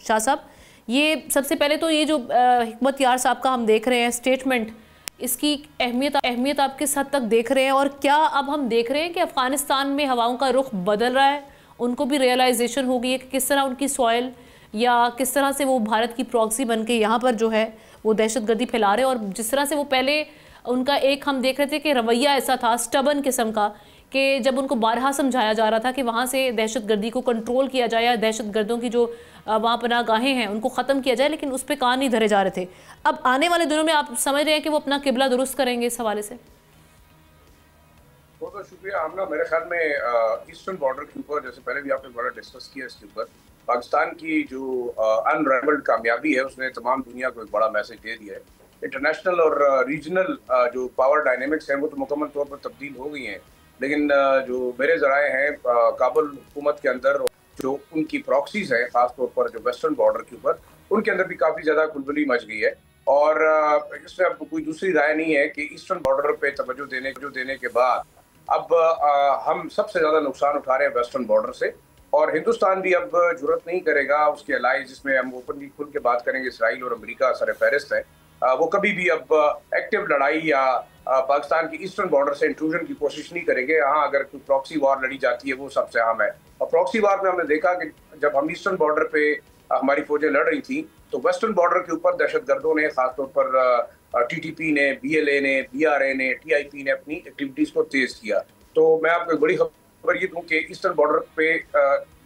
शाह साहब, ये सबसे पहले तो ये जो हिकमत यार साहब का हम देख रहे हैं स्टेटमेंट, इसकी अहमियत आप किस हद तक देख रहे हैं, और क्या अब हम देख रहे हैं कि अफ़गानिस्तान में हवाओं का रुख बदल रहा है, उनको भी रियलाइजेशन हो गई है कि किस तरह उनकी सॉइल या किस तरह से वो भारत की प्रॉक्सी बन के यहाँ पर जो है वो दहशतगर्दी फैला रहे हैं, और जिस तरह से वो पहले उनका एक हम देख रहे थे कि रवैया ऐसा था स्टबन किस्म का कि जब उनको बारहा समझाया जा रहा था कि वहाँ से दहशतगर्दी को कंट्रोल किया जाए या दहशतगर्दों की जो वहाँ पनाहगाहें हैं उनको ख़त्म किया जाए, लेकिन उस पर कान नहीं धरे जा रहे थे। अब आने वाले दिनों में आप समझ रहे हैं कि वो अपना किबला दुरुस्त करेंगे इस हवाले से? बहुत बहुत शुक्रिया आमना। मेरे ख्याल में ईस्टर्न बॉर्डर के ऊपर, जैसे पहले भी आपने बड़ा डिस्कस किया, इसके ऊपर पाकिस्तान की जो अनराइवल्ड कामयाबी है उसने तमाम दुनिया को एक बड़ा मैसेज दे दिया है। इंटरनेशनल और रीजनल जो पावर डायनेमिक्स हैं वो तो मुकम्मल तौर पर तब्दील हो गई हैं, लेकिन जो मेरे ज़राए हैं काबुल हुकूमत के अंदर जो उनकी प्रॉक्सीज हैं, ख़ासतौर पर जो वेस्टर्न बॉर्डर के ऊपर, उनके अंदर भी काफ़ी ज़्यादा खुलबली मच गई है। और इसमें अब कोई दूसरी राय नहीं है कि ईस्टर्न बॉर्डर पे तवज्जो देने के बाद अब हम सबसे ज़्यादा नुकसान उठा रहे हैं वेस्टर्न बॉर्डर से, और हिंदुस्तान भी अब जुर्रत नहीं करेगा, उसके अलाइज जिसमें हम ओपनली खुल के बात करेंगे इसराइल और अमेरिका सर फहरिस्त है, वो कभी भी अब एक्टिव लड़ाई या पाकिस्तान की ईस्टर्न बॉर्डर से इंट्रूजन की कोशिश नहीं करेंगे। हाँ, अगर कोई प्रॉक्सी वार लड़ी जाती है वो सबसे अहम है, और प्रॉक्सी वार में हमने देखा कि जब हम ईस्टर्न बॉर्डर पे हमारी फौजें लड़ रही थी तो वेस्टर्न बॉर्डर के ऊपर दहशतगर्दों ने, खासतौर पर टीटीपी ने, BLA ने, BRA ने, TIP ने अपनी एक्टिविटीज को तेज किया। तो मैं आपको एक बड़ी खबर ये दूं कि ईस्टर्न बॉर्डर पे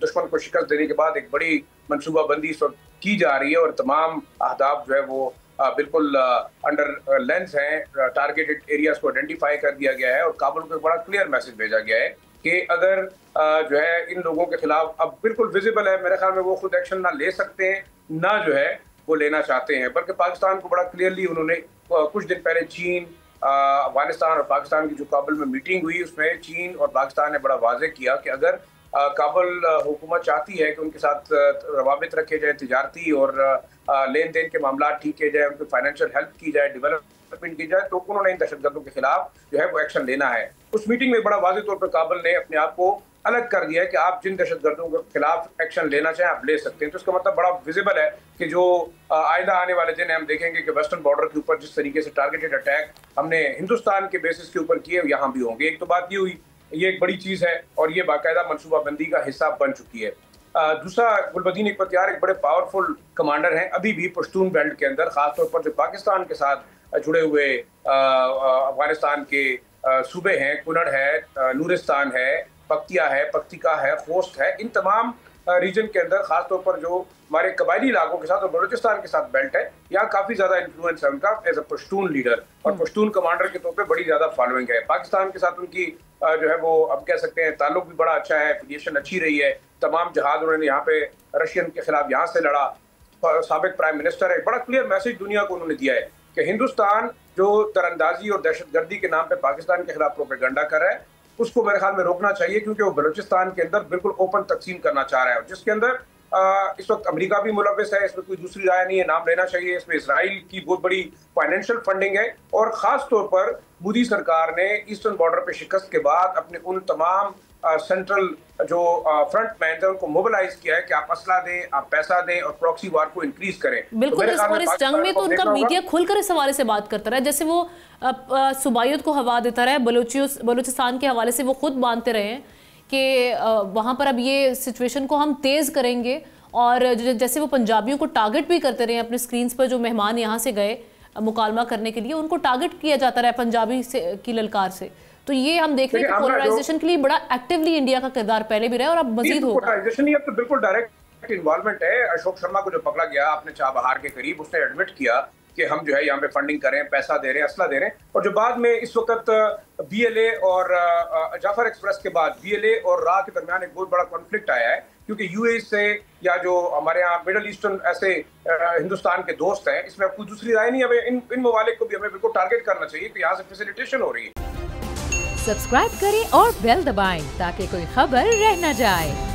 दुश्मन को शिकस्त देने के बाद एक बड़ी मनसूबाबंदी इस वक्त की जा रही है, और तमाम अहदाफ जो है वो बिल्कुल अंडर लेंस हैं, टारगेटेड एरियाज को आइडेंटिफाई कर दिया गया है, और काबुल को एक बड़ा क्लियर मैसेज भेजा गया है कि अगर जो है इन लोगों के खिलाफ अब बिल्कुल विजिबल है, मेरे ख्याल में वो खुद एक्शन ना ले सकते हैं ना जो है वो लेना चाहते हैं, बल्कि पाकिस्तान को बड़ा क्लियरली उन्होंने कुछ दिन पहले चीन, अफगानिस्तान और पाकिस्तान की जो काबुल में मीटिंग हुई उसमें चीन और पाकिस्तान ने बड़ा वाज़ेह किया कि अगर काबुल हुकूमत चाहती है कि उनके साथ रवाबित रखे जाए, तिजारती और लेन देन के मामला ठीक किए जाए, उनको फाइनेंशियल हेल्प की जाए, डेवलपमेंट की जाए, तो उन्होंने इन दहशतगर्दों के खिलाफ जो है वो एक्शन लेना है। उस मीटिंग में बड़ा वाज़ेह तौर पर काबुल ने अपने आप को अलग कर दिया है कि आप जिन दहशतगर्दों के खिलाफ एक्शन लेना चाहें आप ले सकते हैं। तो इसका मतलब बड़ा विजिबल है कि जो आइंदा आने वाले दिन हम देखेंगे कि वेस्टर्न बॉर्डर के ऊपर जिस तरीके से टारगेटेड अटैक हमने हिंदुस्तान के बेसिस के ऊपर किए यहाँ भी होंगे। एक तो बात ये हुई, ये एक बड़ी चीज़ है और ये बाकायदा मनसूबाबंदी का हिस्सा बन चुकी है। दूसरा, गुलबदीन हिकमत यार एक बड़े पावरफुल कमांडर हैं अभी भी पश्तून बेल्ट के अंदर, खासतौर पर जो पाकिस्तान के साथ जुड़े हुए अफगानिस्तान के सूबे हैं, कुनड़ है, नूरिस्तान है, पक्तिया है, पक्तिका है, खोस्त है, इन तमाम रीजन के अंदर खासतौर पर जो हमारे कबायली इलाकों के साथ और बलूचिस्तान के साथ बेल्ट है, यहाँ काफ़ी ज़्यादा इन्फ्लुएंस है उनका एज अ पश्तून लीडर और पश्तून कमांडर के तौर पे बड़ी ज़्यादा फॉलोइंग है। पाकिस्तान के साथ उनकी जो है वो अब कह सकते हैं ताल्लुक भी बड़ा अच्छा है, एफिलिएशन अच्छी रही है, तमाम जहाज उन्होंने यहाँ पे रशियन के खिलाफ यहाँ से लड़ा, साबिक प्राइम मिनिस्टर है। बड़ा क्लियर मैसेज दुनिया को उन्होंने दिया है कि हिंदुस्तान जो दरअंदाजी और दहशतगर्दी के नाम पर पाकिस्तान के खिलाफ प्रोपेगेंडा कर रहा है उसको मेरे ख्याल में रोकना चाहिए, क्योंकि वो बलूचिस्तान के अंदर बिल्कुल ओपन तकसीम करना चाह रहा है, जिसके अंदर इस वक्त अमेरिका भी मुलव्विस है, इसमें कोई दूसरी राय नहीं है, नाम लेना चाहिए। इसमें इसराइल की बहुत बड़ी फाइनेंशियल फंडिंग है, और ख़ास तौर पर मोदी सरकार ने ईस्टर्न बॉर्डर पे शिकस्त के बाद अपने उन तमाम सेंट्रल जो फ्रंट मैन थे उनको मोबिलाइज किया है कि आप असला दें, आप पैसा दें और प्रॉक्सी वार को इंक्रीज करें। बिल्कुल, तो इस जंग में तो उनका मीडिया खुलकर इस हवाले से बात करता रहा, जैसे वो सुबायत को हवा देता रहा है, बलूचिस्तान के हवाले से वो खुद मानते रहे हैं कि वहाँ पर अब ये सिचुएशन को हम तेज़ करेंगे, और जैसे वो पंजाबियों को टारगेट भी करते रहे अपने स्क्रीन्स पर, जो मेहमान यहाँ से गए मुकालमा करने के लिए उनको टारगेट किया जाता रहा पंजाबी से की ललकार से। तो ये हम देख रहे हैं कि पोलराइजेशन के लिए बड़ा एक्टिवली इंडिया का किरदार पहले भी रहा है और अब मजीद होगा। पोलराइजेशन नहीं, अब तो बिल्कुल डायरेक्ट इन्वॉल्वमेंट है। अशोक शर्मा को जो पकड़ा गया अपने चाबहार के करीब, उसने एडमिट किया कि हम जो है यहाँ पे फंडिंग कर रहे हैं, पैसा दे रहे हैं, असला दे रहे हैं, और जो बाद में इस वक्त BLA और जाफर एक्सप्रेस के बाद BLA और रा के दरमियान एक बहुत बड़ा कॉन्फ्लिक्ट आया है, क्योंकि UAE से या जो हमारे यहाँ मिडल ईस्टर्न ऐसे हिंदुस्तान के दोस्त हैं, इसमें कोई दूसरी राय नहीं है। इन ममालिक को भी हमें बिल्कुल टारगेट करना चाहिए कि यहाँ से फैसिलिटेशन हो रही है। सब्सक्राइब करें और बेल दबाएं ताकि कोई खबर रह न जाए।